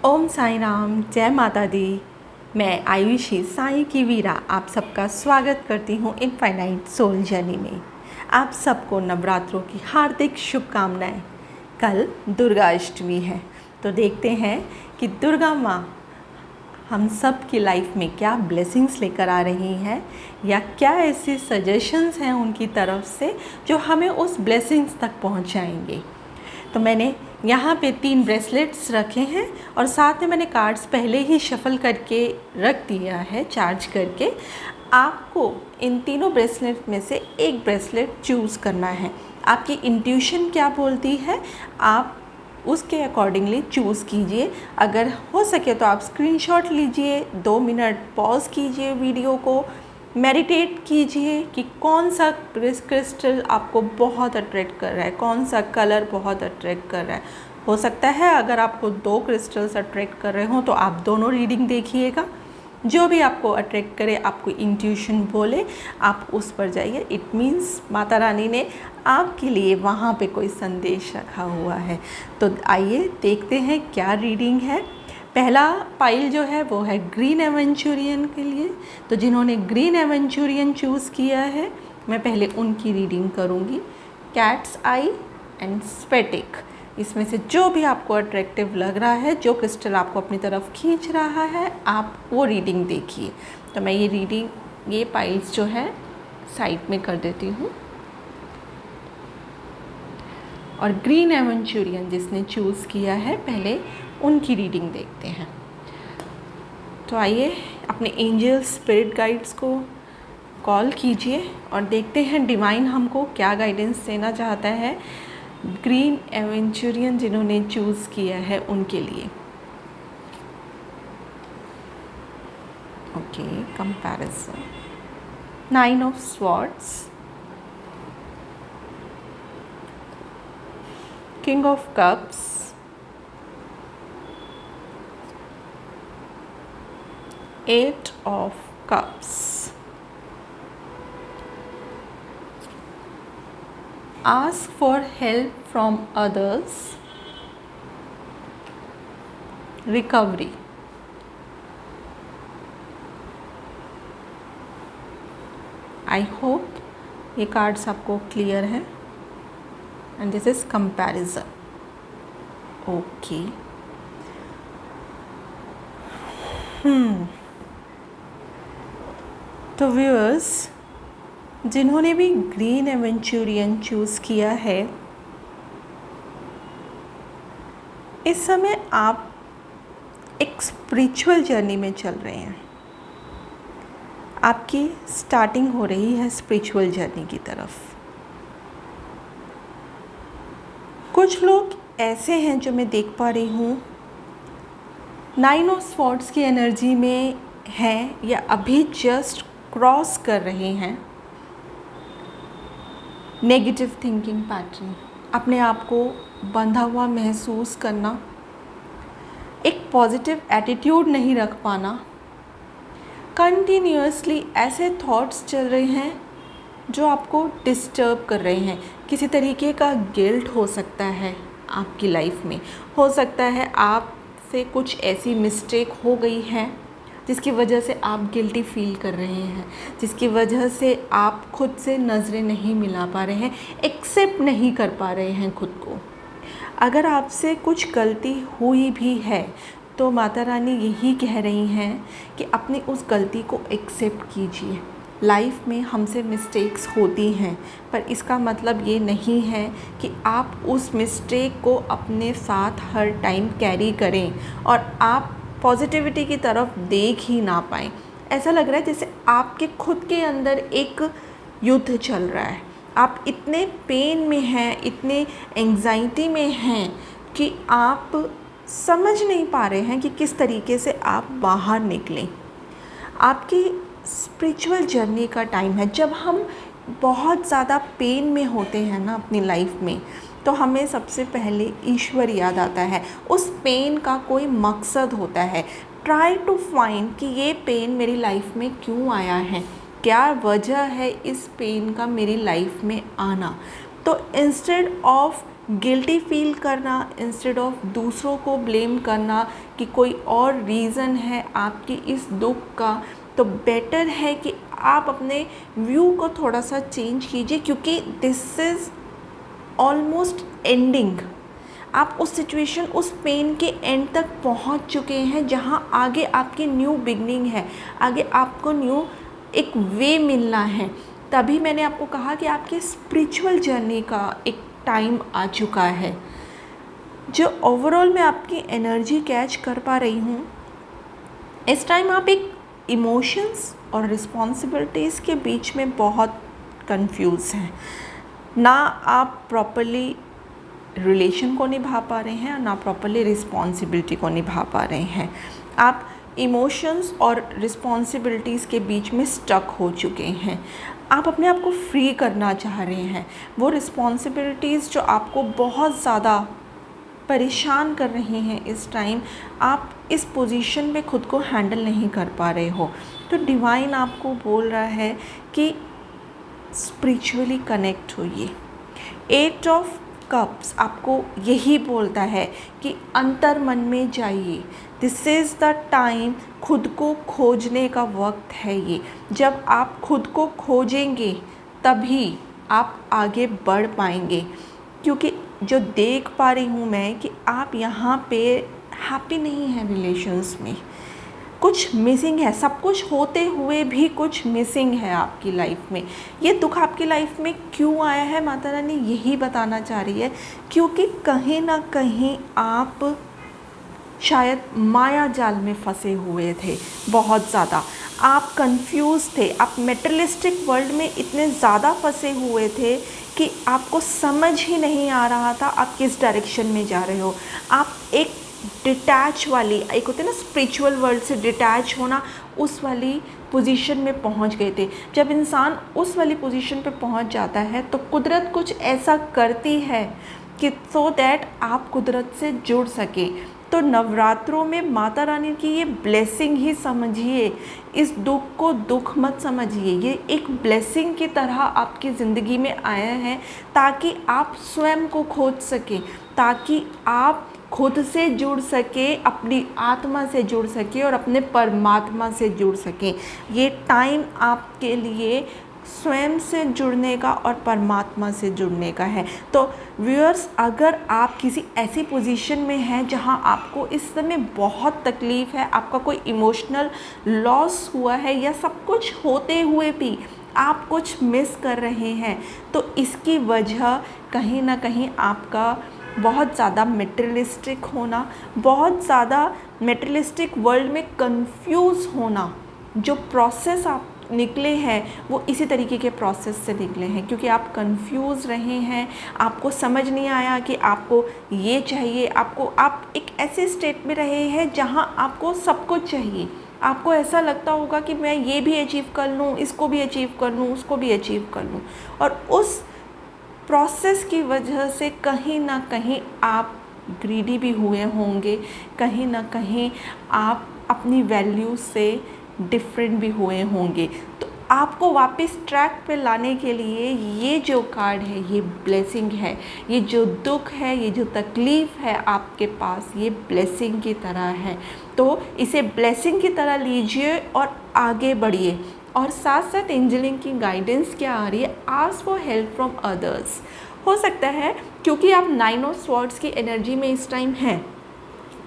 ओम साई राम, जय माता दी। मैं आयुषी साई की वीरा आप सबका स्वागत करती हूँ इनफाइनाइट सोल जर्नी में। आप सबको नवरात्रों की हार्दिक शुभकामनाएं। कल दुर्गा अष्टमी है, तो देखते हैं कि दुर्गा माँ हम सब की लाइफ में क्या ब्लेसिंग्स लेकर आ रही हैं या क्या ऐसे सजेशंस हैं उनकी तरफ से जो हमें उस ब्लेसिंग्स तक पहुँचाएंगे। तो मैंने यहाँ पे 3 ब्रेसलेट्स रखे हैं और साथ में मैंने कार्ड्स पहले ही शफ़ल करके रख दिया है चार्ज करके। आपको इन तीनों ब्रेसलेट में से एक ब्रेसलेट चूज़ करना है। आपकी इंट्यूशन क्या बोलती है आप उसके अकॉर्डिंगली चूज़ कीजिए। अगर हो सके तो आप स्क्रीनशॉट लीजिए, 2 मिनट पॉज कीजिए वीडियो को, मेडिटेट कीजिए कि कौन सा क्रिस्टल आपको बहुत अट्रैक्ट कर रहा है, कौन सा कलर बहुत अट्रैक्ट कर रहा है। हो सकता है अगर आपको 2 क्रिस्टल्स अट्रैक्ट कर रहे हों तो आप दोनों रीडिंग देखिएगा। जो भी आपको अट्रैक्ट करे, आपको इंट्यूशन बोले, आप उस पर जाइए। इट मीन्स माता रानी ने आपके लिए वहाँ पे कोई संदेश रखा हुआ है। तो आइए देखते हैं क्या रीडिंग है। पहला पाइल जो है वो है ग्रीन एवेंचुरियन के लिए। तो जिन्होंने ग्रीन एवेंचुरियन चूज़ किया है मैं पहले उनकी रीडिंग करूँगी। कैट्स आई एंड स्पेटिक, इसमें से जो भी आपको अट्रैक्टिव लग रहा है, जो क्रिस्टल आपको अपनी तरफ खींच रहा है, आप वो रीडिंग देखिए। तो मैं ये पाइल्स जो है साइड में कर देती हूँ। और ग्रीन एवेंचुरियन जिसने चूज़ किया है पहले उनकी रीडिंग देखते हैं। तो आइए अपने एंजल स्पिरिट गाइड्स को कॉल कीजिए और देखते हैं डिवाइन हमको क्या गाइडेंस देना चाहता है ग्रीन एवेंचुरियन जिन्होंने चूज़ किया है उनके लिए। Okay, comparison, 9 of swords, king of cups, Eight of Cups, ask for help from others, recovery, I hope ये कार्ड्स आपको क्लियर है। And this is comparison. Okay, तो व्यूअर्स जिन्होंने भी ग्रीन एवेंचुरियन चूज़ किया है, इस समय आप एक स्पिरिचुअल जर्नी में चल रहे हैं। आपकी स्टार्टिंग हो रही है स्पिरिचुअल जर्नी की तरफ। कुछ लोग ऐसे हैं जो मैं देख पा रही हूँ 9 ऑफ स्वॉर्ड्स की एनर्जी में हैं या अभी जस्ट क्रॉस कर रहे हैं नेगेटिव थिंकिंग पैटर्न, अपने आप को बंधा हुआ महसूस करना, एक पॉजिटिव एटीट्यूड नहीं रख पाना, कंटिन्यूअसली ऐसे थॉट्स चल रहे हैं जो आपको डिस्टर्ब कर रहे हैं। किसी तरीके का गिल्ट हो सकता है आपकी लाइफ में, हो सकता है आपसे कुछ ऐसी मिस्टेक हो गई है जिसकी वजह से आप गिल्टी फील कर रहे हैं, जिसकी वजह से आप खुद से नज़रें नहीं मिला पा रहे हैं, एक्सेप्ट नहीं कर पा रहे हैं खुद को। अगर आपसे कुछ गलती हुई भी है तो माता रानी यही कह रही हैं कि अपनी उस गलती को एक्सेप्ट कीजिए। लाइफ में हमसे मिस्टेक्स होती हैं, पर इसका मतलब ये नहीं है कि आप उस मिस्टेक को अपने साथ हर टाइम कैरी करें और आप पॉजिटिविटी की तरफ देख ही ना पाएँ। ऐसा लग रहा है जैसे आपके खुद के अंदर एक युद्ध चल रहा है। आप इतने पेन में हैं, इतने एंग्जाइटी में हैं कि आप समझ नहीं पा रहे हैं कि किस तरीके से आप बाहर निकलें। आपकी स्पिरिचुअल जर्नी का टाइम है। जब हम बहुत ज़्यादा पेन में होते हैं ना अपनी लाइफ में, तो हमें सबसे पहले ईश्वर याद आता है। उस पेन का कोई मकसद होता है। ट्राई टू फाइंड कि ये पेन मेरी लाइफ में क्यों आया है, क्या वजह है इस पेन का मेरी लाइफ में आना। तो इंस्टेड ऑफ गिल्टी फील करना इंस्टेड ऑफ दूसरों को ब्लेम करना कि कोई और रीज़न है आपकी इस दुख का, तो बेटर है कि आप अपने व्यू को थोड़ा सा चेंज कीजिए, क्योंकि दिस इज़ ऑलमोस्ट एंडिंग। आप उस सिचुएशन, उस पेन के एंड तक पहुंच चुके हैं जहां आगे आपकी न्यू बिगनिंग है, आगे आपको न्यू एक वे मिलना है। तभी मैंने आपको कहा कि आपकी स्पिरिचुअल जर्नी का एक टाइम आ चुका है। जो ओवरऑल मैं आपकी एनर्जी कैच कर पा रही हूँ, इस टाइम आप एक इमोशंस और रिस्पॉन्सिबिलिटीज़ के बीच में बहुत कंफ्यूज हैं। ना आप प्रॉपरली रिलेशन को निभा पा रहे हैं और ना प्रॉपरली रिस्पॉन्सिबिलिटी को निभा पा रहे हैं। आप इमोशंस और रिस्पॉन्सिबिलिटीज़ के बीच में स्टक हो चुके हैं। आप अपने आप को फ्री करना चाह रहे हैं। वो रिस्पॉन्सिबिलिटीज़ जो आपको बहुत ज़्यादा परेशान कर रही हैं इस टाइम, आप इस पोजीशन में खुद को हैंडल नहीं कर पा रहे हो, तो डिवाइन आपको बोल रहा है कि स्पिरिचुअली कनेक्ट होइए। 8 ऑफ कप्स आपको यही बोलता है कि अंतर मन में जाइए। दिस इज़ द टाइम, खुद को खोजने का वक्त है ये। जब आप खुद को खोजेंगे तभी आप आगे बढ़ पाएंगे, क्योंकि जो देख पा रही हूँ मैं कि आप यहाँ पे हैप्पी नहीं हैं रिलेशंस में, कुछ मिसिंग है। सब कुछ होते हुए भी कुछ मिसिंग है आपकी लाइफ में। ये दुख आपकी लाइफ में क्यों आया है, माता रानी यही बताना चाह रही है, क्योंकि कहीं ना कहीं आप शायद माया जाल में फंसे हुए थे बहुत ज़्यादा। आप कंफ्यूज थे, आप मेटेरियलिस्टिक वर्ल्ड में इतने ज़्यादा फंसे हुए थे कि आपको समझ ही नहीं आ रहा था आप किस डायरेक्शन में जा रहे हो। आप एक डिटैच वाली, एक होती है ना स्पिरिचुअल वर्ल्ड से डिटैच होना, उस वाली पोजीशन में पहुंच गए थे। जब इंसान उस वाली पोजीशन पे पहुंच जाता है तो कुदरत कुछ ऐसा करती है कि सो दैट आप कुदरत से जुड़ सके। तो नवरात्रों में माता रानी की ये ब्लेसिंग ही समझिए, इस दुख को दुख मत समझिए। ये एक ब्लेसिंग की तरह आपकी ज़िंदगी में आया है ताकि आप स्वयं को खोज सकें, ताकि आप खुद से जुड़ सके, अपनी आत्मा से जुड़ सके और अपने परमात्मा से जुड़ सकें। ये टाइम आपके लिए स्वयं से जुड़ने का और परमात्मा से जुड़ने का है। तो व्यूअर्स, अगर आप किसी ऐसी पोजीशन में हैं जहां आपको इस समय बहुत तकलीफ़ है, आपका कोई इमोशनल लॉस हुआ है या सब कुछ होते हुए भी आप कुछ मिस कर रहे हैं, तो इसकी वजह कहीं ना कहीं आपका बहुत ज़्यादा मेटेरियलिस्टिक होना, बहुत ज़्यादा मेटेरियलिस्टिक वर्ल्ड में कंफ्यूज होना। जो प्रोसेस आप निकले हैं वो इसी तरीके के प्रोसेस से निकले हैं, क्योंकि आप कंफ्यूज रहे हैं, आपको समझ नहीं आया कि आपको ये चाहिए। आप एक ऐसे स्टेट में रहे हैं जहां आपको सब कुछ चाहिए। आपको ऐसा लगता होगा कि मैं ये भी अचीव कर लूँ, इसको भी अचीव कर लूँ, उसको भी अचीव कर लूँ, और उस प्रोसेस की वजह से कहीं ना कहीं आप ग्रीडी भी हुए होंगे, कहीं ना कहीं आप अपनी वैल्यू से डिफरेंट भी हुए होंगे। तो आपको वापस ट्रैक पे लाने के लिए ये जो कार्ड है ये ब्लेसिंग है। ये जो दुख है, ये जो तकलीफ़ है आपके पास, ये ब्लेसिंग की तरह है। तो इसे ब्लेसिंग की तरह लीजिए और आगे बढ़िए। और साथ साथ एंजलिंग की गाइडेंस क्या आ रही है, ask for help from others. हो सकता है क्योंकि आप 9 ऑफ स्वॉर्ड्स की एनर्जी में इस टाइम हैं,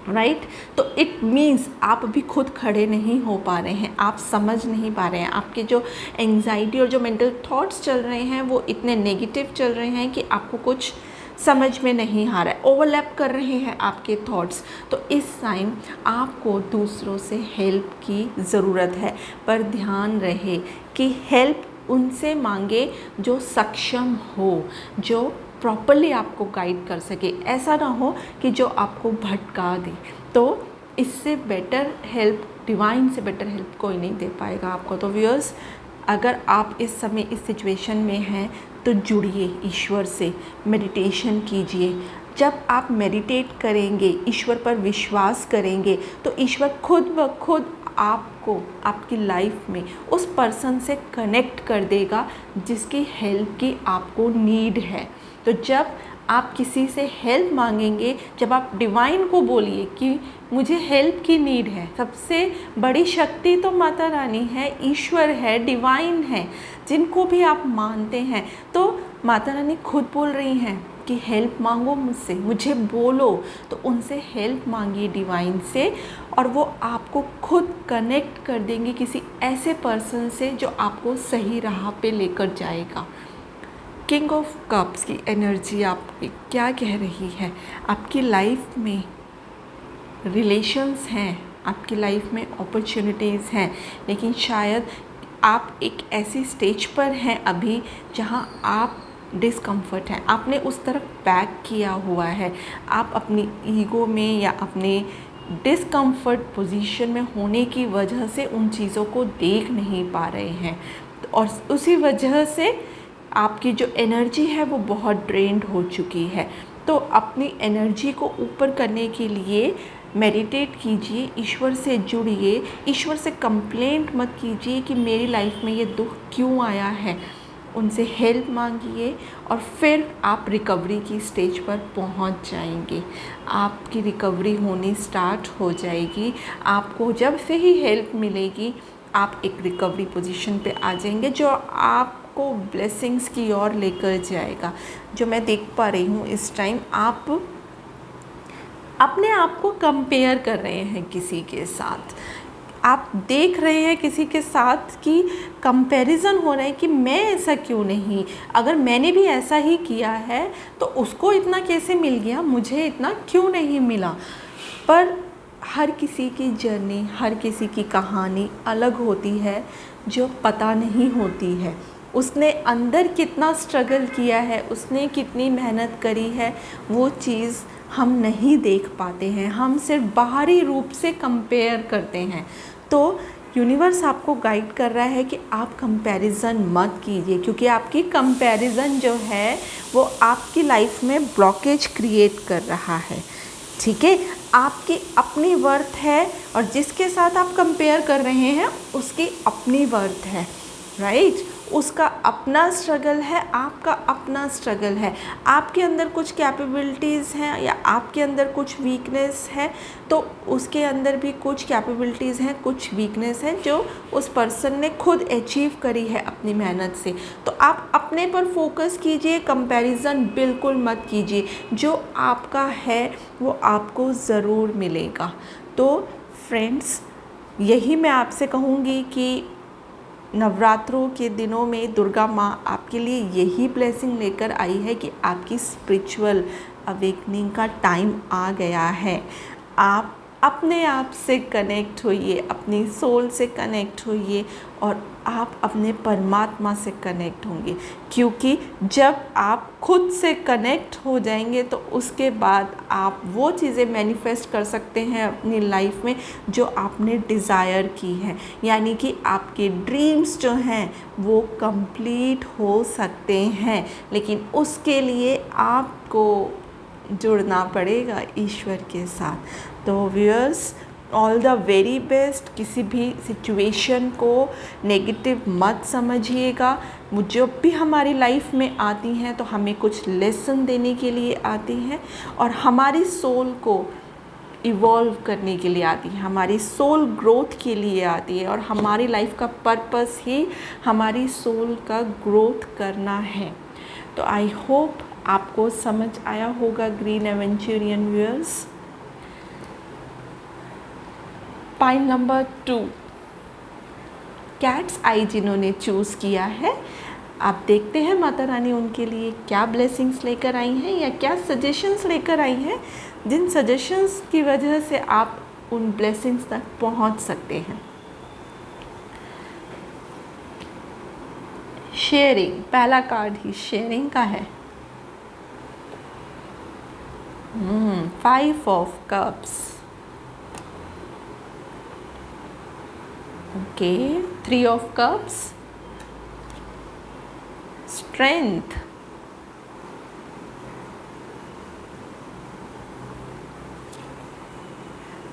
राइट, तो इट मीन्स आप अभी खुद खड़े नहीं हो पा रहे हैं, आप समझ नहीं पा रहे हैं। आपके जो एंग्जाइटी और जो मेंटल थॉट्स चल रहे हैं वो इतने नेगेटिव चल रहे हैं कि आपको कुछ समझ में नहीं आ रहा है, ओवरलैप कर रहे हैं आपके थॉट्स। तो इस टाइम आपको दूसरों से हेल्प की ज़रूरत है, पर ध्यान रहे कि हेल्प उनसे मांगे जो सक्षम हो, जो प्रॉपरली आपको गाइड कर सके। ऐसा ना हो कि जो आपको भटका दे। तो इससे बेटर हेल्प, डिवाइन से बेटर हेल्प कोई नहीं दे पाएगा आपको। तो व्यूअर्स, अगर आप इस समय इस सिचुएशन में हैं तो जुड़िए ईश्वर से, मेडिटेशन कीजिए। जब आप मेडिटेट करेंगे, ईश्वर पर विश्वास करेंगे, तो ईश्वर खुद ब खुद आपको आपकी लाइफ में उस पर्सन से कनेक्ट कर देगा जिसकी हेल्प की आपको नीड है। तो जब आप किसी से हेल्प मांगेंगे, जब आप डिवाइन को बोलिए कि मुझे हेल्प की नीड है, सबसे बड़ी शक्ति तो माता रानी है, ईश्वर है, डिवाइन है, जिनको भी आप मानते हैं, तो माता रानी खुद बोल रही हैं कि हेल्प मांगो मुझसे, मुझे बोलो। तो उनसे हेल्प मांगिए डिवाइन से, और वो आपको खुद कनेक्ट कर देंगे किसी ऐसे पर्सन से जो आपको सही राह पे लेकर जाएगा। किंग ऑफ कप्स की एनर्जी आपकी क्या कह रही है? आपकी लाइफ में रिलेशंस हैं, आपकी लाइफ में अपॉर्चुनिटीज़ हैं, लेकिन शायद आप एक ऐसी स्टेज पर हैं अभी जहां आप डिस्कम्फर्ट हैं, आपने उस तरफ बैक किया हुआ है, आप अपनी ईगो में या अपने डिस्कम्फर्ट पोजीशन में होने की वजह से उन चीज़ों को देख नहीं पा रहे हैं, और उसी वजह से आपकी जो एनर्जी है वो बहुत ड्रेन्ड हो चुकी है। तो अपनी एनर्जी को ऊपर करने के लिए मेडिटेट कीजिए, ईश्वर से जुड़िए, ईश्वर से कंप्लेंट मत कीजिए कि मेरी लाइफ में ये दुख क्यों आया है। उनसे हेल्प मांगिए और फिर आप रिकवरी की स्टेज पर पहुंच जाएंगे। आपकी रिकवरी होनी स्टार्ट हो जाएगी। आपको जब से ही हेल्प मिलेगी आप एक रिकवरी पोजीशन पे आ जाएंगे, जो आपको ब्लेसिंग्स की ओर लेकर जाएगा। जो मैं देख पा रही हूँ इस टाइम, आप अपने आप को कंपेयर कर रहे हैं किसी के साथ, आप देख रहे हैं किसी के साथ कि कंपैरिजन हो रहा है कि मैं ऐसा क्यों नहीं, अगर मैंने भी ऐसा ही किया है तो उसको इतना कैसे मिल गया, मुझे इतना क्यों नहीं मिला। पर हर किसी की जर्नी, हर किसी की कहानी अलग होती है, जो पता नहीं होती है। उसने अंदर कितना स्ट्रगल किया है, उसने कितनी मेहनत करी है, वो चीज़ हम नहीं देख पाते हैं, हम सिर्फ बाहरी रूप से कंपेयर करते हैं। तो यूनिवर्स आपको गाइड कर रहा है कि आप कंपैरिजन मत कीजिए, क्योंकि आपकी कंपैरिजन जो है वो आपकी लाइफ में ब्लॉकेज क्रिएट कर रहा है। ठीक है, आपकी अपनी वर्थ है और जिसके साथ आप कंपेयर कर रहे हैं उसकी अपनी वर्थ है, राइट। उसका अपना स्ट्रगल है, आपका अपना स्ट्रगल है। आपके अंदर कुछ कैपेबिलिटीज़ हैं या आपके अंदर कुछ वीकनेस है, तो उसके अंदर भी कुछ कैपेबिलिटीज़ हैं, कुछ वीकनेस हैं जो उस पर्सन ने खुद अचीव करी है अपनी मेहनत से। तो आप अपने पर फोकस कीजिए, कंपैरिजन बिल्कुल मत कीजिए। जो आपका है वो आपको ज़रूर मिलेगा। तो फ्रेंड्स, यही मैं आपसे कहूँगी कि नवरात्रों के दिनों में दुर्गा माँ आपके लिए यही ब्लेसिंग लेकर आई है कि आपकी स्पिरिचुअल अवेकनिंग का टाइम आ गया है। आप अपने आप से कनेक्ट होइए, अपनी सोल से कनेक्ट होइए और आप अपने परमात्मा से कनेक्ट होंगे, क्योंकि जब आप खुद से कनेक्ट हो जाएंगे तो उसके बाद आप वो चीज़ें मैनिफेस्ट कर सकते हैं अपनी लाइफ में जो आपने डिज़ायर की है। यानी कि आपके ड्रीम्स जो हैं वो कंप्लीट हो सकते हैं, लेकिन उसके लिए आपको जुड़ना पड़ेगा ईश्वर के साथ। तो viewers, all the very best. किसी भी सिचुएशन को नेगेटिव मत समझिएगा। जब भी हमारी लाइफ में आती हैं तो हमें कुछ लेसन देने के लिए आती हैं और हमारी सोल को इवॉल्व करने के लिए आती है, हमारी सोल ग्रोथ के लिए आती है, और हमारी लाइफ का पर्पस ही हमारी सोल का ग्रोथ करना है। तो आई होप आपको समझ आया होगा green eventurian viewers. Pile number 2, cat's eye जिन्होंने चूज़ किया है, आप देखते हैं माता रानी उनके लिए क्या ब्लेसिंग्स लेकर आई हैं या क्या सजेशंस लेकर आई हैं, जिन सजेशंस की वजह से आप उन ब्लेसिंग्स तक पहुंच सकते हैं। शेयरिंग, पहला कार्ड ही शेयरिंग का है। 5 of cups, okay, 3 of cups, strength,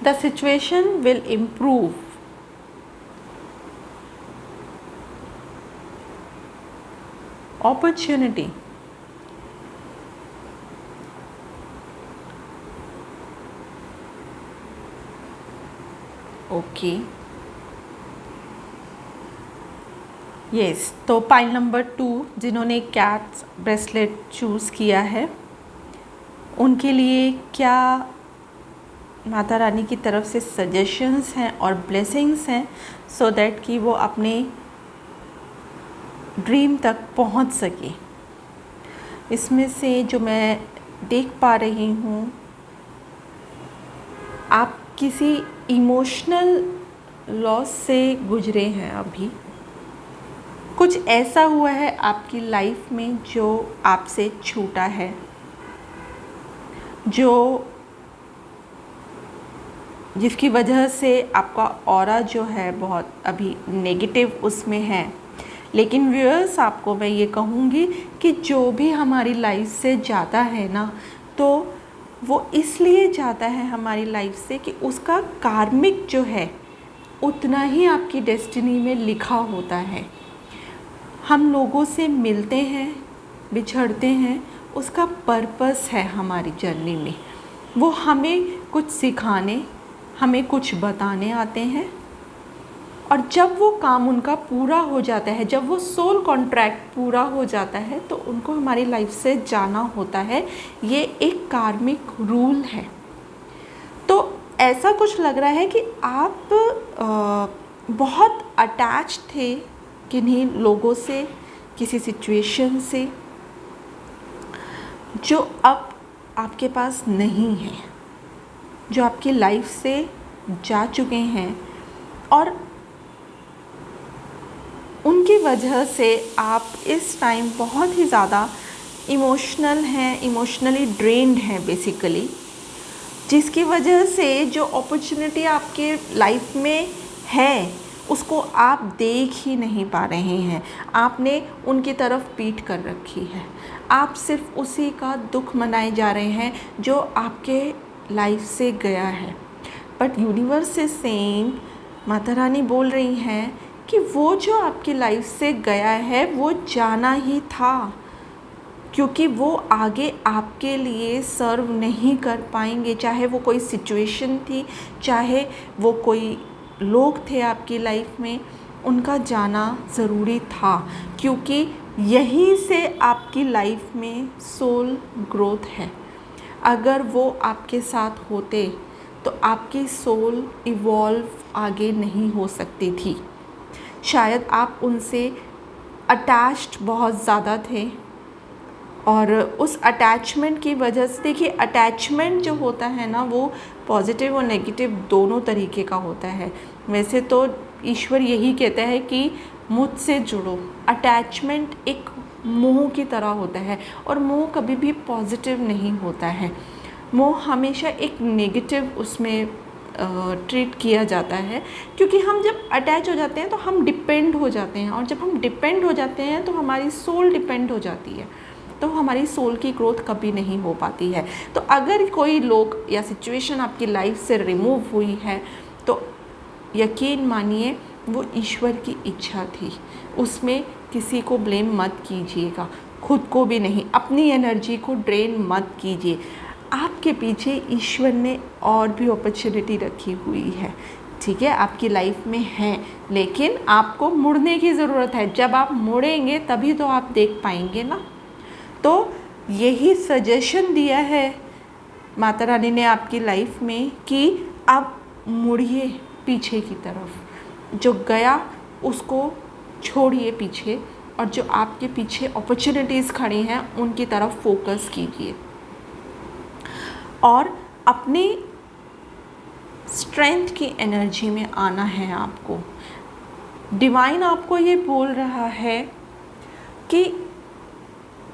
the situation will improve, opportunity, okay, yes. तो पाइल नंबर 2 जिन्होंने कैट्स ब्रेसलेट चूज़ किया है, उनके लिए क्या माता रानी की तरफ से सजेशंस हैं और ब्लेसिंग्स हैं, सो दैट कि वो अपने ड्रीम तक पहुंच सके। इसमें से जो मैं देख पा रही हूँ, आप किसी इमोशनल लॉस से गुजरे हैं। अभी कुछ ऐसा हुआ है आपकी लाइफ में जो आपसे छूटा है, जिसकी वजह से आपका ऑरा जो है बहुत अभी नेगेटिव उसमें है। लेकिन व्यूअर्स, आपको मैं ये कहूँगी कि जो भी हमारी लाइफ से जाता है ना, तो वो इसलिए जाता है हमारी लाइफ से कि उसका कार्मिक जो है उतना ही आपकी डेस्टिनी में लिखा होता है। हम लोगों से मिलते हैं, बिछड़ते हैं, उसका पर्पस है हमारी जर्नी में। वो हमें कुछ सिखाने, हमें कुछ बताने आते हैं, और जब वो काम उनका पूरा हो जाता है, जब वो सोल कॉन्ट्रैक्ट पूरा हो जाता है, तो उनको हमारी लाइफ से जाना होता है। ये एक कार्मिक रूल है। तो ऐसा कुछ लग रहा है कि आप बहुत अटैच थे किन्हीं लोगों से, किसी सिचुएशन से, जो अब आपके पास नहीं है, जो आपकी लाइफ से जा चुके हैं, और उनकी वजह से आप इस टाइम बहुत ही ज़्यादा इमोशनल हैं, इमोशनली ड्रेन्ड हैं बेसिकली, जिसकी वजह से जो अपॉर्चुनिटी आपके लाइफ में है उसको आप देख ही नहीं पा रहे हैं। आपने उनकी तरफ पीठ कर रखी है। आप सिर्फ उसी का दुख मनाए जा रहे हैं जो आपके लाइफ से गया है। But universe is saying, Mata Rani बोल रही हैं कि वो जो आपकी लाइफ से गया है वो जाना ही था, क्योंकि वो आगे आपके लिए सर्व नहीं कर पाएंगे। चाहे वो कोई सिचुएशन थी, चाहे वो कोई लोग थे आपकी लाइफ में, उनका जाना ज़रूरी था, क्योंकि यहीं से आपकी लाइफ में सोल ग्रोथ है। अगर वो आपके साथ होते तो आपकी सोल इवॉल्व आगे नहीं हो सकती थी। शायद आप उनसे अटैच्ड बहुत ज़्यादा थे, और उस अटैचमेंट की वजह से, देखिए अटैचमेंट जो होता है ना, वो पॉजिटिव और नेगेटिव दोनों तरीके का होता है। वैसे तो ईश्वर यही कहता है कि मुझसे जुड़ो। अटैचमेंट एक मोह की तरह होता है, और मोह कभी भी पॉजिटिव नहीं होता है। मोह हमेशा एक नेगेटिव उसमें ट्रीट किया जाता है, क्योंकि हम जब अटैच हो जाते हैं तो हम डिपेंड हो जाते हैं, और जब हम डिपेंड हो जाते हैं तो हमारी सोल डिपेंड हो जाती है, तो हमारी सोल की ग्रोथ कभी नहीं हो पाती है। तो अगर कोई लोग या सिचुएशन आपकी लाइफ से रिमूव हुई है, तो यकीन मानिए वो ईश्वर की इच्छा थी। उसमें किसी को ब्लेम मत कीजिएगा, खुद को भी नहीं, अपनी एनर्जी को ड्रेन मत कीजिए। आपके पीछे ईश्वर ने और भी अपॉर्चुनिटी रखी हुई है, ठीक है, आपकी लाइफ में है, लेकिन आपको मुड़ने की ज़रूरत है। जब आप मुड़ेंगे तभी तो आप देख पाएंगे ना। तो यही सजेशन दिया है माता रानी ने आपकी लाइफ में कि अब मुड़िए पीछे की तरफ, जो गया उसको छोड़िए पीछे, और जो आपके पीछे अपॉर्चुनिटीज़ खड़ी हैं उनकी तरफ फोकस कीजिए, और अपनी स्ट्रेंथ की एनर्जी में आना है आपको। डिवाइन आपको ये बोल रहा है कि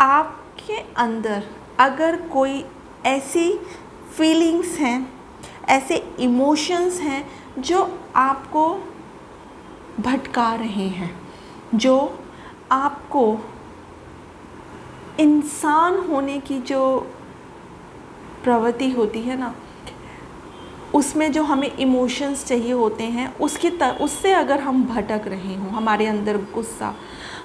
आपके अंदर अगर कोई ऐसी फीलिंग्स हैं, ऐसे इमोशंस हैं जो आपको भटका रहे हैं, जो आपको इंसान होने की जो प्रवृत्ति होती है ना, उसमें जो हमें इमोशंस चाहिए होते हैं, उससे अगर हम भटक रहे हों, हमारे अंदर गुस्सा,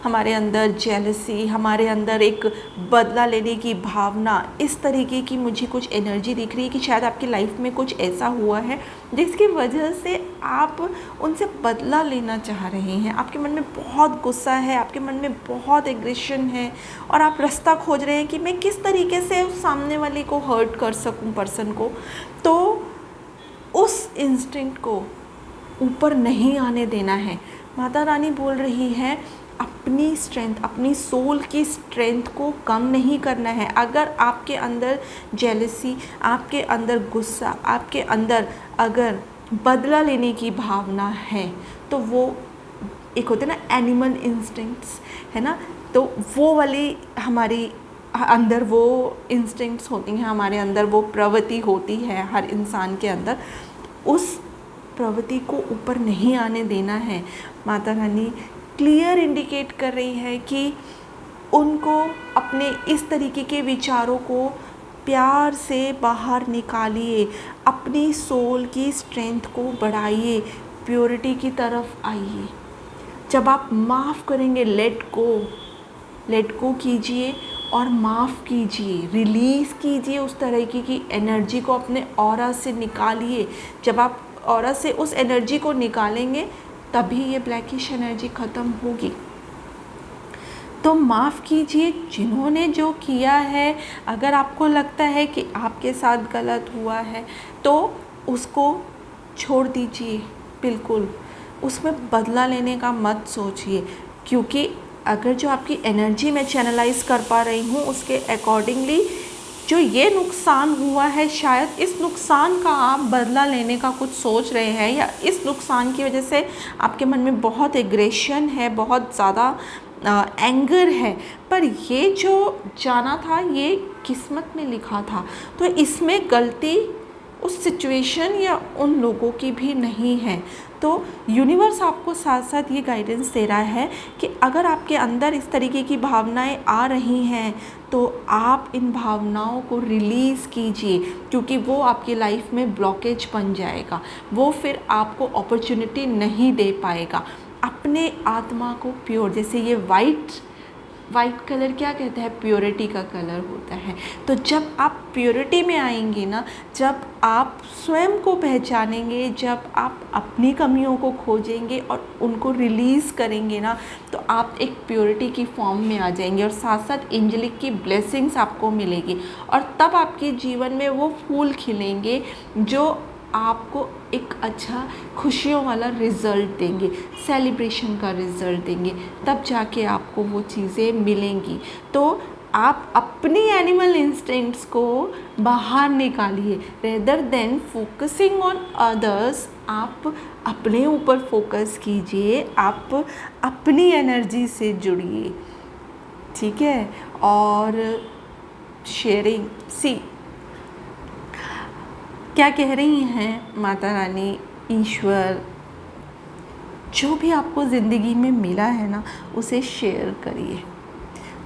हमारे अंदर जेलसी, हमारे अंदर एक बदला लेने की भावना, इस तरीके की मुझे कुछ एनर्जी दिख रही है कि शायद आपकी लाइफ में कुछ ऐसा हुआ है जिसकी वजह से आप उनसे बदला लेना चाह रहे हैं। आपके मन में बहुत गुस्सा है, आपके मन में बहुत एग्रेशन है और आप रास्ता खोज रहे हैं कि मैं किस तरीके से उस सामने वाले को हर्ट कर सकूं, पर्सन को। तो उस इंस्टिंक्ट को ऊपर नहीं आने देना है। माता रानी बोल रही है अपनी स्ट्रेंथ, अपनी सोल की स्ट्रेंथ को कम नहीं करना है। अगर आपके अंदर जेलसी, आपके अंदर गुस्सा, आपके अंदर अगर बदला लेने की भावना है तो वो एक होते ना एनिमल इंस्टिंक्ट्स, है ना, तो वो वाली हमारी अंदर वो इंस्टिंक्ट्स होती हैं, हमारे अंदर वो प्रवृत्ति होती है हर इंसान के अंदर। उस प्रवृत्ति को ऊपर नहीं आने देना है। माता रानी क्लियर इंडिकेट कर रही है कि उनको अपने इस तरीके के विचारों को प्यार से बाहर निकालिए, अपनी सोल की स्ट्रेंथ को बढ़ाइए, प्योरिटी की तरफ आइए। जब आप माफ़ करेंगे, लेट गो कीजिए और माफ़ कीजिए, रिलीज़ कीजिए उस तरीके की एनर्जी को अपने ऑरा से निकालिए। जब आप ऑरा से उस एनर्जी को निकालेंगे तभी ये ब्लैकिश एनर्जी ख़त्म होगी। तो माफ़ कीजिए जिन्होंने जो किया है। अगर आपको लगता है कि आपके साथ गलत हुआ है तो उसको छोड़ दीजिए, बिल्कुल उसमें बदला लेने का मत सोचिए, क्योंकि अगर जो आपकी एनर्जी मैं चैनलाइज कर पा रही हूँ उसके अकॉर्डिंगली जो ये नुकसान हुआ है, शायद इस नुकसान का आप बदला लेने का कुछ सोच रहे हैं, या इस नुकसान की वजह से आपके मन में बहुत एग्रेशन है, बहुत ज़्यादा एंगर है। पर ये जो जाना था ये किस्मत में लिखा था, तो इसमें गलती उस सिचुएशन या उन लोगों की भी नहीं है। तो यूनिवर्स आपको साथ साथ ये गाइडेंस दे रहा है कि अगर आपके अंदर इस तरीके की भावनाएं आ रही हैं तो आप इन भावनाओं को रिलीज़ कीजिए, क्योंकि वो आपकी लाइफ में ब्लॉकेज बन जाएगा, वो फिर आपको अपॉर्चुनिटी नहीं दे पाएगा। अपने आत्मा को प्योर, जैसे ये वाइट कलर क्या कहता है, प्योरिटी का कलर होता है। तो जब आप प्योरिटी में आएंगे ना, जब आप स्वयं को पहचानेंगे, जब आप अपनी कमियों को खोजेंगे और उनको रिलीज़ करेंगे ना, तो आप एक प्योरिटी की फॉर्म में आ जाएंगे और साथ साथ एंजेलिक की ब्लेसिंग्स आपको मिलेगी और तब आपके जीवन में वो फूल खिलेंगे जो आपको एक अच्छा खुशियों वाला रिज़ल्ट देंगे, सेलिब्रेशन का रिज़ल्ट देंगे, तब जाके आपको वो चीज़ें मिलेंगी। तो आप अपनी एनिमल इंस्टिंक्ट्स को बाहर निकालिए, rather than focusing on others. आप अपने ऊपर फोकस कीजिए, आप अपनी एनर्जी से जुड़िए, ठीक है। और शेयरिंग, सी क्या कह रही हैं माता रानी, ईश्वर, जो भी आपको ज़िंदगी में मिला है ना उसे शेयर करिए,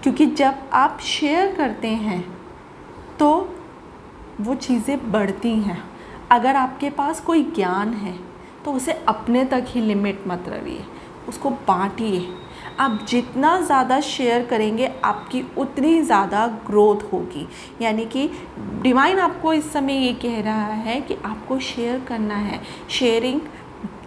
क्योंकि जब आप शेयर करते हैं तो वो चीज़ें बढ़ती हैं। अगर आपके पास कोई ज्ञान है तो उसे अपने तक ही लिमिट मत रखिए, उसको बांटिए। आप जितना ज़्यादा शेयर करेंगे आपकी उतनी ज़्यादा ग्रोथ होगी। यानी कि डिवाइन आपको इस समय ये कह रहा है कि आपको शेयर करना है। शेयरिंग,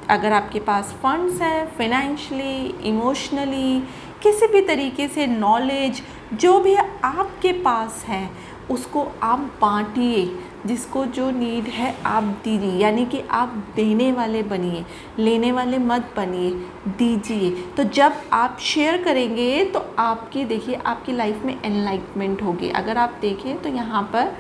अगर आपके पास फंड्स हैं, फाइनेंशियली, इमोशनली, किसी भी तरीके से नॉलेज जो भी आपके पास है उसको आप बांटिए, जिसको जो नीड है आप दीजिए। यानी कि आप देने वाले बनिए, लेने वाले मत बनिए, दीजिए। तो जब आप शेयर करेंगे तो आपकी, देखिए, आपकी लाइफ में एनलाइटमेंट होगी। अगर आप देखें तो यहाँ पर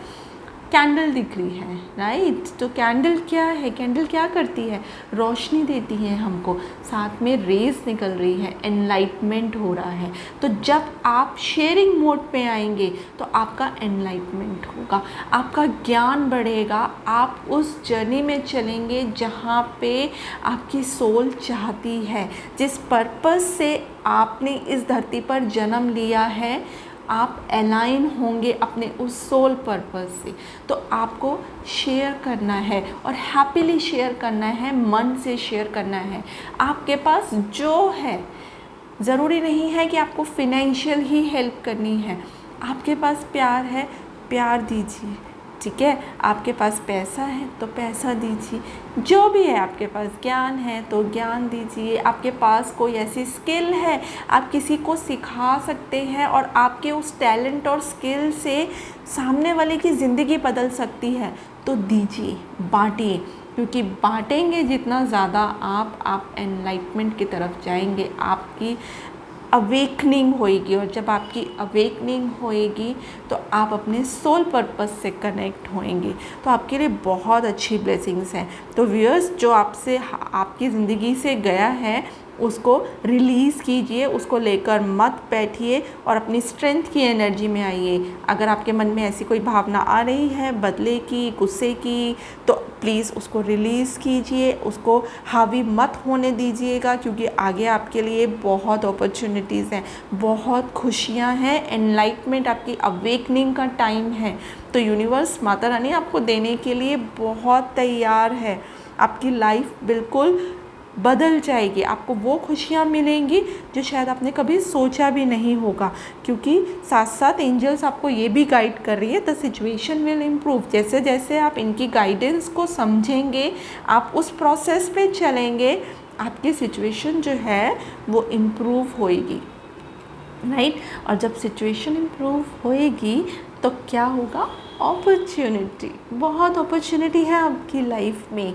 कैंडल दिख रही है, राइट। तो कैंडल क्या है, कैंडल क्या करती है, रोशनी देती है हमको, साथ में रेज निकल रही है, एनलाइटमेंट हो रहा है। तो जब आप शेयरिंग मोड पे आएंगे तो आपका एनलाइटमेंट होगा, आपका ज्ञान बढ़ेगा, आप उस जर्नी में चलेंगे जहाँ पे आपकी सोल चाहती है, जिस पर्पस से आपने इस धरती पर जन्म लिया है। आप अलाइन होंगे अपने उस सोल पर्पस से। तो आपको शेयर करना है और हैप्पीली शेयर करना है, मन से शेयर करना है। आपके पास जो है ज़रूरी नहीं है कि आपको फिनेंशियल ही हेल्प करनी है। आपके पास प्यार है, प्यार दीजिए, ठीक है। आपके पास पैसा है तो पैसा दीजिए, जो भी है आपके पास, ज्ञान है तो ज्ञान दीजिए। आपके पास कोई ऐसी स्किल है, आप किसी को सिखा सकते हैं और आपके उस टैलेंट और स्किल से सामने वाले की ज़िंदगी बदल सकती है, तो दीजिए, बांटिए, क्योंकि बांटेंगे जितना ज़्यादा आप एनलाइटमेंट की तरफ जाएंगे, आपकी अवेकनिंग होएगी। और जब आपकी अवेकनिंग होएगी तो आप अपने सोल पर्पस से कनेक्ट होएंगे, तो आपके लिए बहुत अच्छी ब्लेसिंग्स हैं। तो व्यूअर्स, जो आपसे आपकी ज़िंदगी से गया है उसको रिलीज़ कीजिए, उसको लेकर मत बैठिए और अपनी स्ट्रेंथ की एनर्जी में आइए। अगर आपके मन में ऐसी कोई भावना आ रही है बदले की, गुस्से की, तो प्लीज़ उसको रिलीज़ कीजिए, उसको हावी मत होने दीजिएगा, क्योंकि आगे आपके लिए बहुत अपॉर्चुनिटीज़ हैं, बहुत खुशियाँ हैं, एनलाइटमेंट, आपकी अवेकनिंग का टाइम है। तो यूनिवर्स, माता रानी आपको देने के लिए बहुत तैयार है। आपकी लाइफ बिल्कुल बदल जाएगी, आपको वो खुशियाँ मिलेंगी जो शायद आपने कभी सोचा भी नहीं होगा, क्योंकि साथ साथ एंजल्स आपको ये भी गाइड कर रही है, द सिचुएशन विल इम्प्रूव। जैसे जैसे आप इनकी गाइडेंस को समझेंगे, आप उस प्रोसेस पे चलेंगे, आपकी सिचुएशन जो है वो इम्प्रूव होएगी, राइट। और जब सिचुएशन इम्प्रूव होएगी तो क्या होगा? अपॉर्चुनिटी, बहुत अपॉर्चुनिटी है आपकी लाइफ में,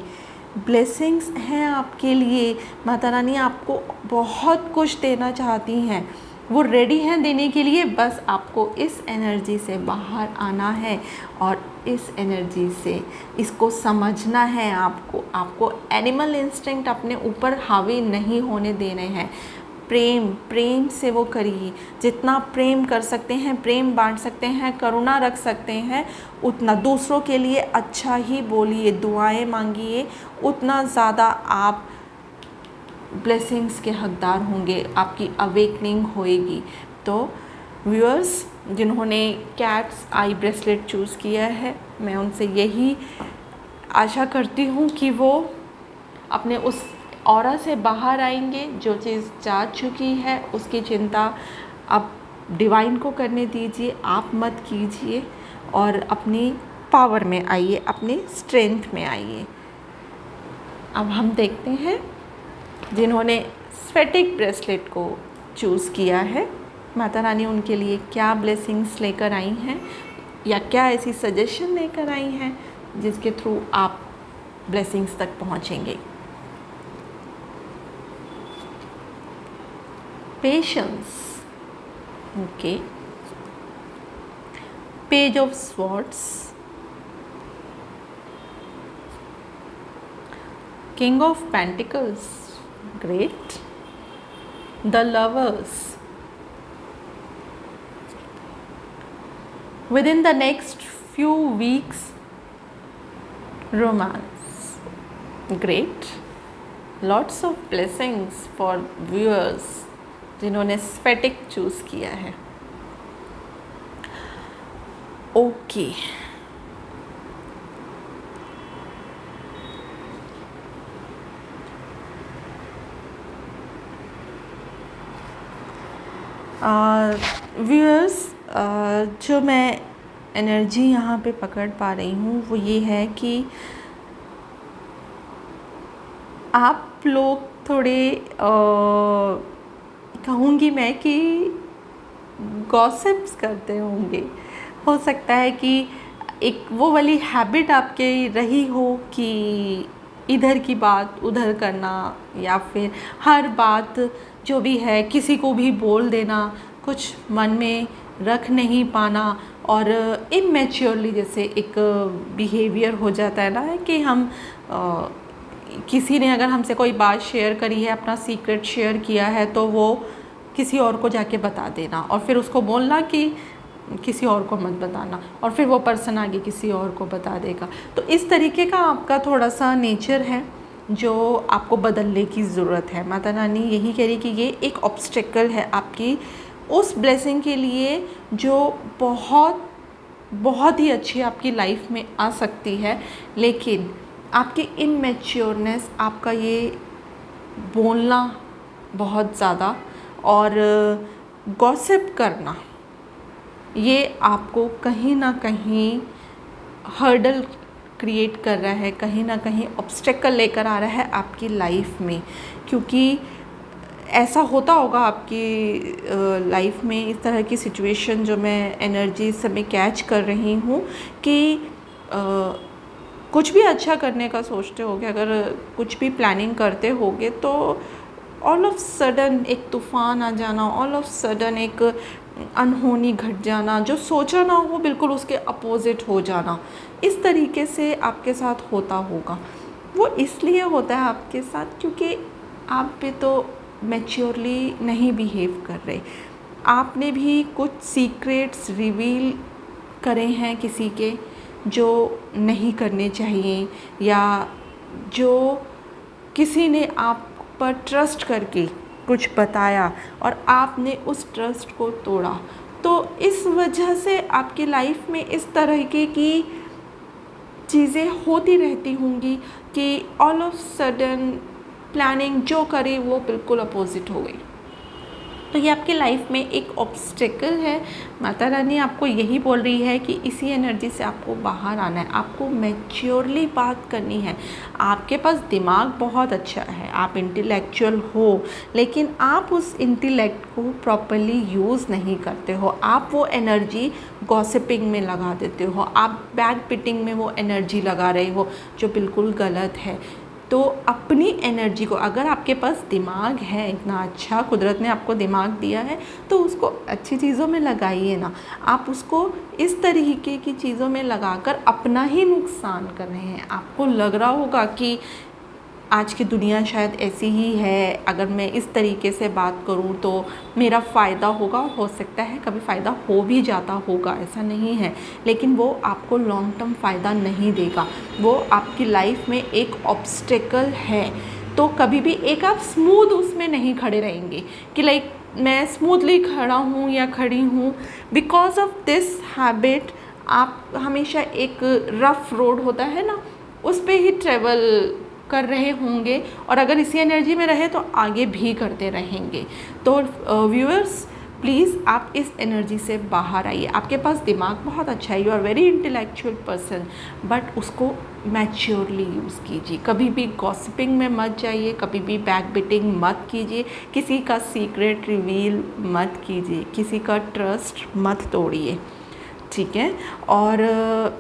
ब्लेसिंग्स हैं आपके लिए। माता रानी आपको बहुत कुछ देना चाहती हैं, वो रेडी हैं देने के लिए, बस आपको इस एनर्जी से बाहर आना है और इस एनर्जी से इसको समझना है। आपको एनिमल इंस्टिंक्ट अपने ऊपर हावी नहीं होने देने हैं। प्रेम से वो करिए, जितना प्रेम कर सकते हैं, प्रेम बांट सकते हैं, करुणा रख सकते हैं, उतना दूसरों के लिए अच्छा ही बोलिए, दुआएं मांगिए, उतना ज़्यादा आप ब्लेसिंग्स के हकदार होंगे, आपकी अवेकनिंग होएगी। तो व्यूअर्स, जिन्होंने कैट्स आई ब्रेसलेट चूज़ किया है, मैं उनसे यही आशा करती हूँ कि वो अपने उस ऑरा से बाहर आएंगे। जो चीज़ जा चुकी है उसकी चिंता अब डिवाइन को करने दीजिए, आप मत कीजिए, और अपनी पावर में आइए, अपनी स्ट्रेंथ में आइए। अब हम देखते हैं जिन्होंने स्फेटिक ब्रेसलेट को चूज़ किया है, माता रानी उनके लिए क्या ब्लेसिंग्स लेकर आई हैं, या क्या ऐसी सजेशन लेकर आई हैं जिसके थ्रू आप ब्लेसिंग्स तक पहुँचेंगे। Patience, okay. Page of Swords, King of Pentacles, great. The Lovers. Within the next few weeks, romance, great. Lots of blessings for viewers जिन्होंने स्फेटिक चूज़ किया है। ओके, व्यूअर्स, जो मैं एनर्जी यहाँ पे पकड़ पा रही हूँ वो ये है कि आप लोग थोड़े कहूँगी मैं कि गॉसिप्स करते होंगे। हो सकता है कि एक वो वाली हैबिट आपके रही हो कि इधर की बात उधर करना, या फिर हर बात जो भी है किसी को भी बोल देना, कुछ मन में रख नहीं पाना, और इमेच्योरली जैसे एक बिहेवियर हो जाता है ना कि हम किसी ने अगर हमसे कोई बात शेयर करी है, अपना सीक्रेट शेयर किया है, तो वो किसी और को जाके बता देना और फिर उसको बोलना कि किसी और को मत बताना, और फिर वो पर्सन आगे किसी और को बता देगा। तो इस तरीके का आपका थोड़ा सा नेचर है जो आपको बदलने की ज़रूरत है। माता रानी यही कह रही कि ये एक ऑब्स्टेकल है आपकी उस ब्लेसिंग के लिए जो बहुत ही अच्छी आपकी लाइफ में आ सकती है, लेकिन आपकी इमेच्योरनेस, आपका ये बोलना बहुत ज़्यादा, और गॉसिप करना ये आपको कहीं ना कहीं हर्डल क्रिएट कर रहा है, कहीं ना कहीं ऑब्स्टेकल लेकर आ रहा है आपकी लाइफ में। क्योंकि ऐसा होता होगा आपकी लाइफ में इस तरह की सिचुएशन जो मैं एनर्जी से मैं कैच कर रही हूँ कि कुछ भी अच्छा करने का सोचते होगे, अगर कुछ भी प्लानिंग करते होगे तो ऑल ऑफ सडन एक तूफ़ान आ जाना, ऑल ऑफ सडन एक अनहोनी घट जाना, जो सोचा ना हो बिल्कुल उसके अपोजिट हो जाना, इस तरीके से आपके साथ होता होगा। वो इसलिए होता है आपके साथ क्योंकि आप भी तो मैच्योरली नहीं बिहेव कर रहे। आपने भी कुछ सीक्रेट्स रिवील करे हैं किसी के जो नहीं करने चाहिए, या जो किसी ने आप पर ट्रस्ट करके कुछ बताया और आपने उस ट्रस्ट को तोड़ा। तो इस वजह से आपकी लाइफ में इस तरह की चीज़ें होती रहती होंगी कि ऑल ऑफ सडन प्लानिंग जो करी वो बिल्कुल अपोजिट हो गई। तो ये आपकी लाइफ में एक ऑब्स्टेकल है। माता रानी आपको यही बोल रही है कि इसी एनर्जी से आपको बाहर आना है, आपको मैच्योरली बात करनी है। आपके पास दिमाग बहुत अच्छा है, आप इंटेलेक्चुअल हो, लेकिन आप उस इंटेलेक्ट को प्रॉपरली यूज़ नहीं करते हो। आप वो एनर्जी गॉसिपिंग में लगा देते हो, आप बैक बिटिंग में वो एनर्जी लगा रहे हो, जो बिल्कुल गलत है। तो अपनी एनर्जी को, अगर आपके पास दिमाग है इतना अच्छा, कुदरत ने आपको दिमाग दिया है, तो उसको अच्छी चीज़ों में लगाइए ना। आप उसको इस तरीके की चीज़ों में लगाकर अपना ही नुकसान कर रहे हैं। आपको लग रहा होगा कि आज की दुनिया शायद ऐसी ही है, अगर मैं इस तरीके से बात करूं तो मेरा फ़ायदा होगा। हो सकता है कभी फ़ायदा हो भी जाता होगा, ऐसा नहीं है, लेकिन वो आपको लॉन्ग टर्म फ़ायदा नहीं देगा। वो आपकी लाइफ में एक ऑब्स्टेकल है। तो कभी भी एक आप स्मूथ उसमें नहीं खड़े रहेंगे कि लाइक मैं स्मूथली खड़ा हूँ या खड़ी हूँ। बिकॉज ऑफ दिस हैबिट आप हमेशा एक रफ़ रोड होता है ना, उस पर ही ट्रेवल कर रहे होंगे, और अगर इसी एनर्जी में रहे तो आगे भी करते रहेंगे। तो व्यूअर्स प्लीज़ आप इस एनर्जी से बाहर आइए। आपके पास दिमाग बहुत अच्छा है, you are very intellectual person, but उसको मैच्योरली यूज़ कीजिए। कभी भी गॉसिपिंग में मत जाइए, कभी भी बैक बिटिंग मत कीजिए, किसी का सीक्रेट रिवील मत कीजिए, किसी का ट्रस्ट मत तोड़िए, ठीक है। और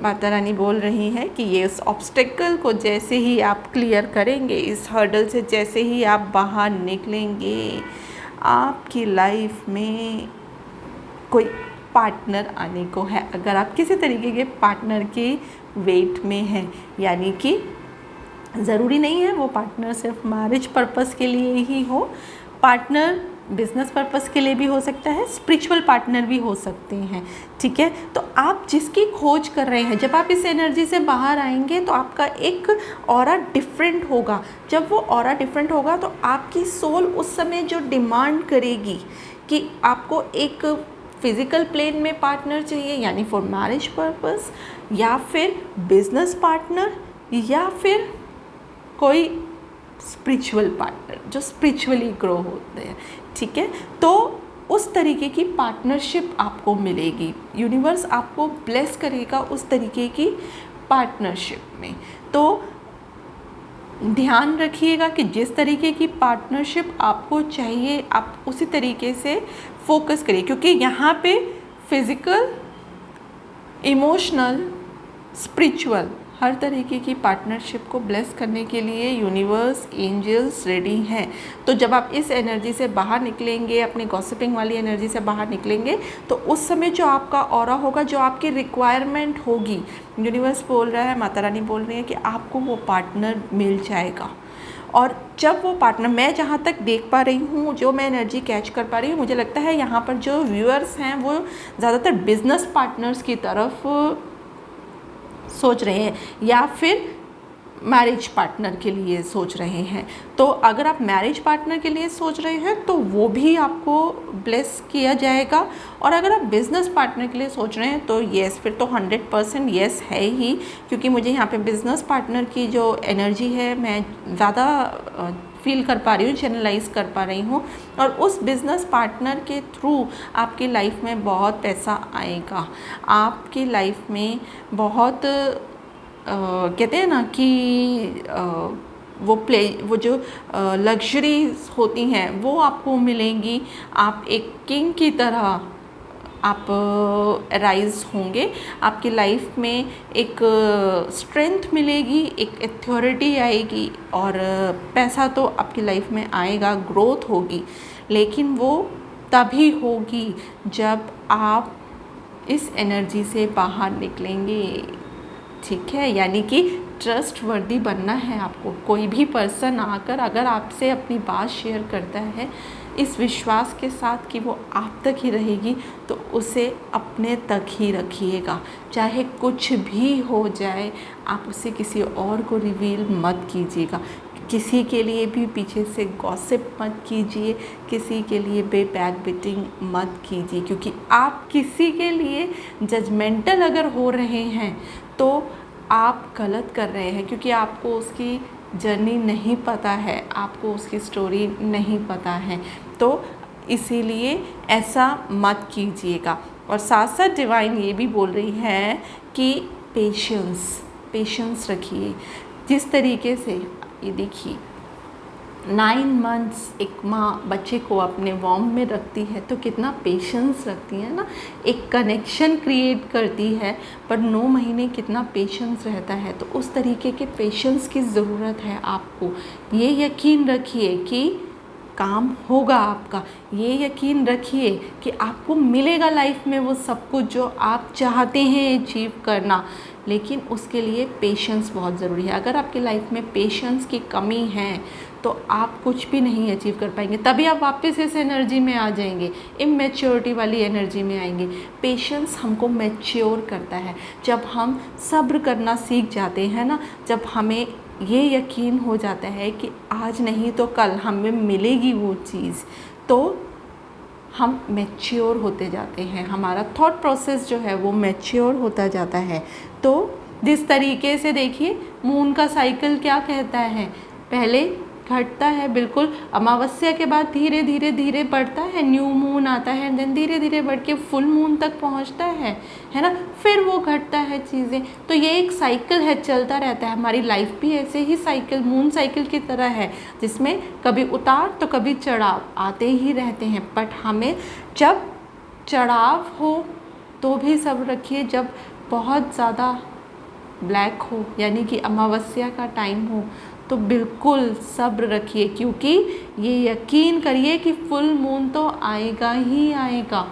माता रानी बोल रही हैं कि ये इस ऑब्स्टेकल को जैसे ही आप क्लियर करेंगे, इस हर्डल से जैसे ही आप बाहर निकलेंगे, आपकी लाइफ में कोई पार्टनर आने को है। अगर आप किसी तरीके के पार्टनर के वेट में हैं, यानी कि ज़रूरी नहीं है वो पार्टनर सिर्फ मैरिज पर्पस के लिए ही हो, पार्टनर बिजनेस पर्पस के लिए भी हो सकता है, स्पिरिचुअल पार्टनर भी हो सकते हैं, ठीक है। तो आप जिसकी खोज कर रहे हैं, जब आप इस एनर्जी से बाहर आएंगे तो आपका एक ऑरा डिफरेंट होगा। जब वो ऑरा डिफरेंट होगा तो आपकी सोल उस समय जो डिमांड करेगी कि आपको एक फिज़िकल प्लेन में पार्टनर चाहिए, यानी फॉर मैरिज पर्पस, या फिर बिजनेस पार्टनर, या फिर कोई स्पिरिचुअल पार्टनर जो स्पिरिचुअली ग्रो होते हैं, ठीक है। तो उस तरीके की पार्टनरशिप आपको मिलेगी, यूनिवर्स आपको ब्लेस करेगा उस तरीके की पार्टनरशिप में। तो ध्यान रखिएगा कि जिस तरीके की पार्टनरशिप आपको चाहिए आप उसी तरीके से फोकस करिए, क्योंकि यहाँ पे फिज़िकल, इमोशनल, स्पिरिचुअल हर तरीके की पार्टनरशिप को ब्लेस करने के लिए यूनिवर्स, एंजल्स रेडी हैं। तो जब आप इस एनर्जी से बाहर निकलेंगे, अपनी गॉसिपिंग वाली एनर्जी से बाहर निकलेंगे, तो उस समय जो आपका ऑरा होगा, जो आपकी रिक्वायरमेंट होगी, यूनिवर्स बोल रहा है, माता रानी बोल रही है कि आपको वो पार्टनर मिल जाएगा। और जब वो पार्टनर, मैं जहाँ तक देख पा रही हूँ, जो मैं एनर्जी कैच कर पा रही हूँ, मुझे लगता है यहाँ पर जो व्यूअर्स हैं वो ज़्यादातर बिजनेस पार्टनर्स की तरफ सोच रहे हैं, या फिर मैरिज पार्टनर के लिए सोच रहे हैं। तो अगर आप मैरिज पार्टनर के लिए सोच रहे हैं तो वो भी आपको ब्लेस किया जाएगा, और अगर आप बिज़नेस पार्टनर के लिए सोच रहे हैं तो येस, फिर तो 100% येस है ही, क्योंकि मुझे यहाँ पे बिज़नेस पार्टनर की जो एनर्जी है, मैं ज़्यादा फील कर पा रही हूँ, चैनलाइज कर पा रही हूँ। और उस बिज़नेस पार्टनर के थ्रू आपकी लाइफ में बहुत पैसा आएगा, आपकी लाइफ में बहुत कहते हैं ना कि वो जो लग्जरीज होती हैं वो आपको मिलेंगी। आप एक किंग की तरह आप राइज होंगे, आपकी लाइफ में एक स्ट्रेंथ मिलेगी, एक अथॉरिटी आएगी और पैसा तो आपकी लाइफ में आएगा, ग्रोथ होगी। लेकिन वो तभी होगी जब आप इस एनर्जी से बाहर निकलेंगे, ठीक है। यानी कि ट्रस्ट वर्दी बनना है आपको। कोई भी पर्सन आकर अगर आपसे अपनी बात शेयर करता है इस विश्वास के साथ कि वो आप तक ही रहेगी, तो उसे अपने तक ही रखिएगा। चाहे कुछ भी हो जाए, आप उसे किसी और को रिवील मत कीजिएगा। किसी के लिए भी पीछे से गॉसिप मत कीजिए, किसी के लिए बैक बिटिंग मत कीजिए, क्योंकि आप किसी के लिए जजमेंटल अगर हो रहे हैं तो आप गलत कर रहे हैं, क्योंकि आपको उसकी जर्नी नहीं पता है, आपको उसकी स्टोरी नहीं पता है। तो इसीलिए ऐसा मत कीजिएगा। और साथ साथ डिवाइन ये भी बोल रही है कि पेशेंस रखिए। जिस तरीके से ये देखिए 9 मंथ्स एक माँ बच्चे को अपने वॉर्म में रखती है तो कितना पेशेंस रखती है ना, एक कनेक्शन क्रिएट करती है, पर 9 महीने कितना पेशेंस रहता है। तो उस तरीके के पेशेंस की ज़रूरत है आपको। ये यकीन रखिए कि काम होगा आपका, ये यकीन रखिए कि आपको मिलेगा लाइफ में वो सब कुछ जो आप चाहते हैं अचीव करना। लेकिन उसके लिए पेशेंस बहुत ज़रूरी है। अगर आपकी लाइफ में पेशेंस की कमी है तो आप कुछ भी नहीं अचीव कर पाएंगे। तभी आप वापस इस एनर्जी में आ जाएंगे, इमैच्योरिटी वाली एनर्जी में आएंगे। पेशेंस हमको मैच्योर करता है। जब हम सब्र करना सीख जाते हैं ना, जब हमें ये यकीन हो जाता है कि आज नहीं तो कल हमें मिलेगी वो चीज़, तो हम मैच्योर होते जाते हैं। हमारा थॉट प्रोसेस जो है वो मैच्योर होता जाता है। तो जिस तरीके से देखिए मून का साइकिल क्या कहता है, पहले घटता है, बिल्कुल अमावस्या के बाद धीरे धीरे धीरे बढ़ता है, न्यू मून आता है, देन धीरे धीरे बढ़ के फुल मून तक पहुंचता है ना, फिर वो घटता है चीज़ें। तो ये एक साइकिल है, चलता रहता है। हमारी लाइफ भी ऐसे ही साइकिल, मून साइकिल की तरह है, जिसमें कभी उतार तो कभी चढ़ाव आते ही रहते हैं। बट हमें जब चढ़ाव हो तो भी सब्र रखिए, जब बहुत ज़्यादा ब्लैक हो यानी कि अमावस्या का टाइम हो तो बिल्कुल सब्र रखिए, क्योंकि ये यकीन करिए कि फुल मून तो आएगा ही आएगा,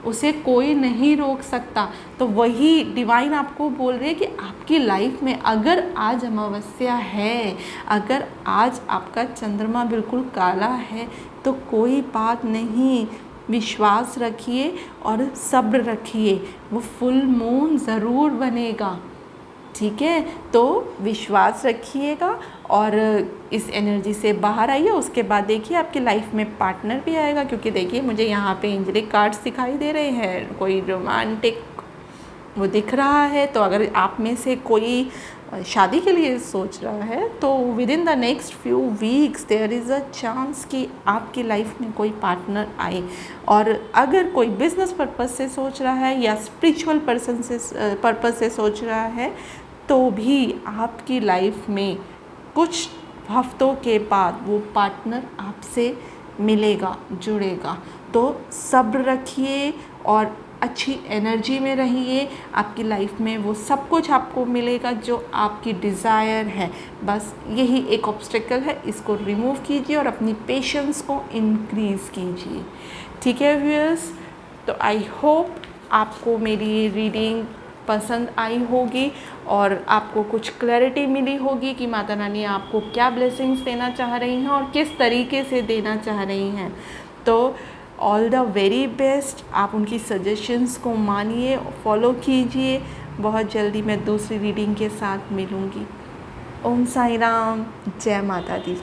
उसे कोई नहीं रोक सकता। तो वही डिवाइन आपको बोल रही है कि आपकी लाइफ में अगर आज अमावस्या है, अगर आज आपका चंद्रमा बिल्कुल काला है, तो कोई बात नहीं, विश्वास रखिए और सब्र रखिए, वो फुल मून ज़रूर बनेगा, ठीक है। तो विश्वास रखिएगा और इस एनर्जी से बाहर आइए। उसके बाद देखिए आपकी लाइफ में पार्टनर भी आएगा, क्योंकि देखिए मुझे यहाँ पे एंजेलिक कार्ड्स दिखाई दे रहे हैं, कोई रोमांटिक वो दिख रहा है। तो अगर आप में से कोई शादी के लिए सोच रहा है तो within the next few weeks there is a chance कि आपकी लाइफ में कोई पार्टनर आए। और अगर कोई बिजनेस पर्पस से सोच रहा है या स्पिरिचुअल पर्पस से सोच रहा है तो भी आपकी लाइफ में कुछ हफ्तों के बाद वो पार्टनर आपसे मिलेगा, जुड़ेगा। तो सब्र रखिए और अच्छी एनर्जी में रहिए, आपकी लाइफ में वो सब कुछ आपको मिलेगा जो आपकी डिज़ायर है। बस यही एक ऑब्स्टेकल है, इसको रिमूव कीजिए और अपनी पेशेंस को इंक्रीज़ कीजिए, ठीक है व्यूअर्स। तो आई होप आपको मेरी रीडिंग पसंद आई होगी और आपको कुछ क्लैरिटी मिली होगी कि माता रानी आपको क्या ब्लेसिंग्स देना चाह रही हैं और किस तरीके से देना चाह रही हैं। तो ऑल द वेरी बेस्ट। आप उनकी सजेशंस को मानिए, फॉलो कीजिए। बहुत जल्दी मैं दूसरी रीडिंग के साथ मिलूँगी। ओम साई राम, जय माता दी।